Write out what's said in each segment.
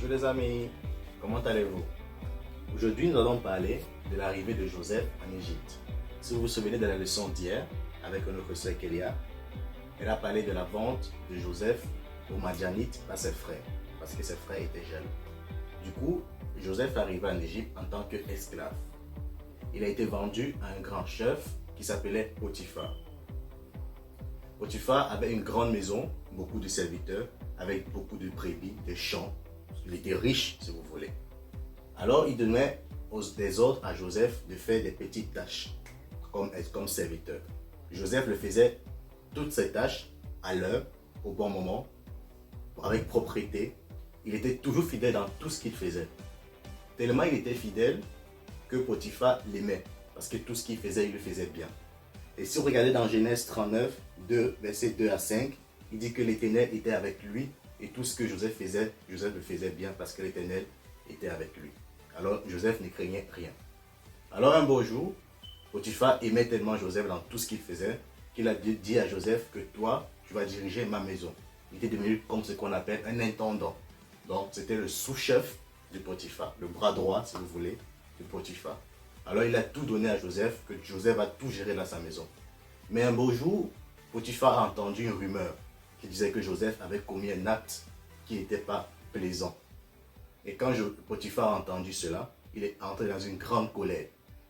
Bonjour les amis, comment allez-vous? Aujourd'hui nous allons parler de l'arrivée de Joseph en Égypte. Si vous vous souvenez de la leçon d'hier avec notre sœur Kélia, elle a parlé de la vente de Joseph aux Madianites par ses frères, parce que ses frères étaient jaloux. Du coup, Joseph arriva en Égypte en tant qu'esclave. Il a été vendu à un grand chef qui s'appelait Potiphar. Potiphar avait une grande maison, beaucoup de serviteurs, avec beaucoup de brebis, de champs. Il était riche, si vous voulez. Alors, il donnait des ordres à Joseph de faire des petites tâches comme serviteur. Joseph le faisait toutes ces tâches à l'heure, au bon moment, avec propreté. Il était toujours fidèle dans tout ce qu'il faisait. Tellement il était fidèle que Potiphar l'aimait, parce que tout ce qu'il faisait, il le faisait bien. Et si vous regardez dans Genèse 39, versets 2 à 5, il dit que l'Éternel était avec lui et tout ce que Joseph le faisait bien parce que l'Éternel était avec lui. Alors Joseph ne craignait rien. Alors un beau jour, Potiphar aimait tellement Joseph dans tout ce qu'il faisait qu'il a dit à Joseph que toi, tu vas diriger ma maison. Il était devenu comme ce qu'on appelle un intendant. Donc c'était le sous-chef de Potiphar, le bras droit si vous voulez de Potiphar. Alors il a tout donné à Joseph, que Joseph a tout géré dans sa maison. Mais un beau jour, Potiphar a entendu une rumeur qui disait que Joseph avait commis un acte qui n'était pas plaisant. Et quand Potiphar a entendu cela, il est entré dans une grande colère.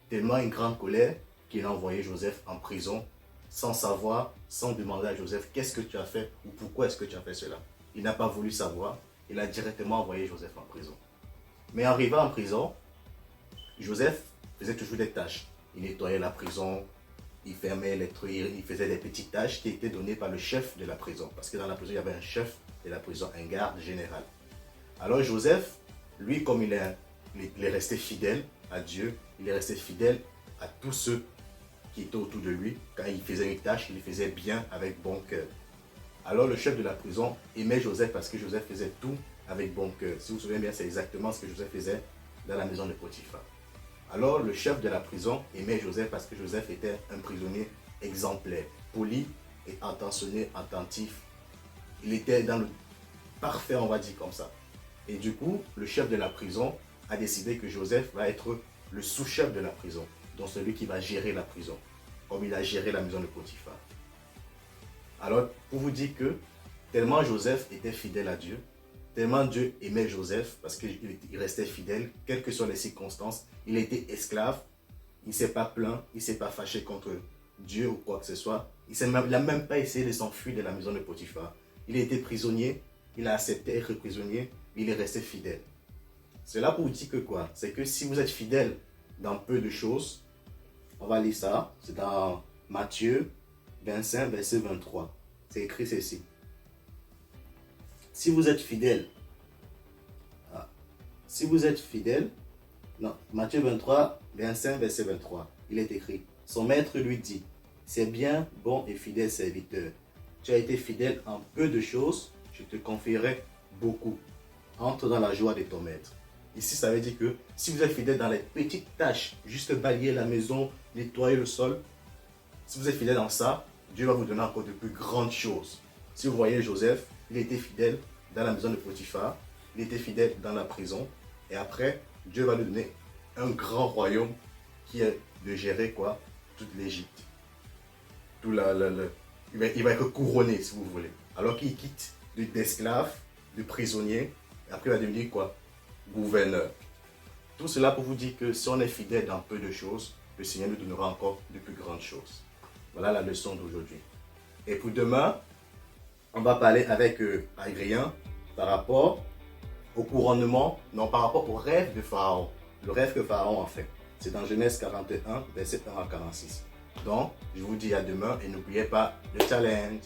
Tellement une grande colère qu'il a envoyé Joseph en prison sans savoir, sans demander à Joseph qu'est-ce que tu as fait ou pourquoi est-ce que tu as fait cela. Il n'a pas voulu savoir, il a directement envoyé Joseph en prison. Mais arrivé en prison, Joseph faisait toujours des tâches. Il nettoyait la prison, il fermait les trucs, il faisait des petites tâches qui étaient données par le chef de la prison. Parce que dans la prison, il y avait un chef de la prison, un garde général. Alors Joseph, lui, comme il est resté fidèle à Dieu, il est resté fidèle à tous ceux qui étaient autour de lui. Quand il faisait une tâche, il le faisait bien, avec bon cœur. Alors le chef de la prison aimait Joseph parce que Joseph faisait tout avec bon cœur. Si vous vous souvenez bien, c'est exactement ce que Joseph faisait dans la maison de Potiphar. Alors le chef de la prison aimait Joseph parce que Joseph était un prisonnier exemplaire, poli et attentionné, attentif. Il était dans le parfait, on va dire comme ça. Et du coup, le chef de la prison a décidé que Joseph va être le sous-chef de la prison, donc celui qui va gérer la prison, comme il a géré la maison de Potiphar. Alors, pour vous dire que tellement Joseph était fidèle à Dieu, tellement Dieu aimait Joseph parce qu'il restait fidèle, quelles que soient les circonstances. Il était esclave, il ne s'est pas plaint, il ne s'est pas fâché contre Dieu ou quoi que ce soit. Il n'a même pas essayé de s'enfuir de la maison de Potiphar. Il a été prisonnier, il a accepté d'être prisonnier, il est resté fidèle. Cela pour vous dire que quoi? C'est que si vous êtes fidèle dans peu de choses, on va lire ça, c'est dans Matthieu 25, verset 23. C'est écrit ceci. Si vous êtes fidèle, non, Matthieu 23, 25, verset 23, il est écrit, son maître lui dit, c'est bien, bon et fidèle serviteur. Tu as été fidèle en peu de choses, je te confierai beaucoup. Entre dans la joie de ton maître. Ici, ça veut dire que si vous êtes fidèle dans les petites tâches, juste balayer la maison, nettoyer le sol, si vous êtes fidèle dans ça, Dieu va vous donner encore de plus grandes choses. Si vous voyez Joseph, il était fidèle dans la maison de Potiphar, il était fidèle dans la prison, et après, Dieu va lui donner un grand royaume qui est de gérer quoi? Toute l'Égypte. Il va être couronné, si vous voulez. Alors qu'il quitte d'esclave, de prisonnier, et après il va devenir quoi? Gouverneur. Tout cela pour vous dire que si on est fidèle dans peu de choses, le Seigneur nous donnera encore de plus grandes choses. Voilà la leçon d'aujourd'hui. Et pour demain, on va parler avec Adrien par rapport au couronnement, non, par rapport au rêve de Pharaon. Le rêve que Pharaon a fait. C'est dans Genèse 41, verset 1 à 46. Donc, je vous dis à demain et n'oubliez pas le challenge.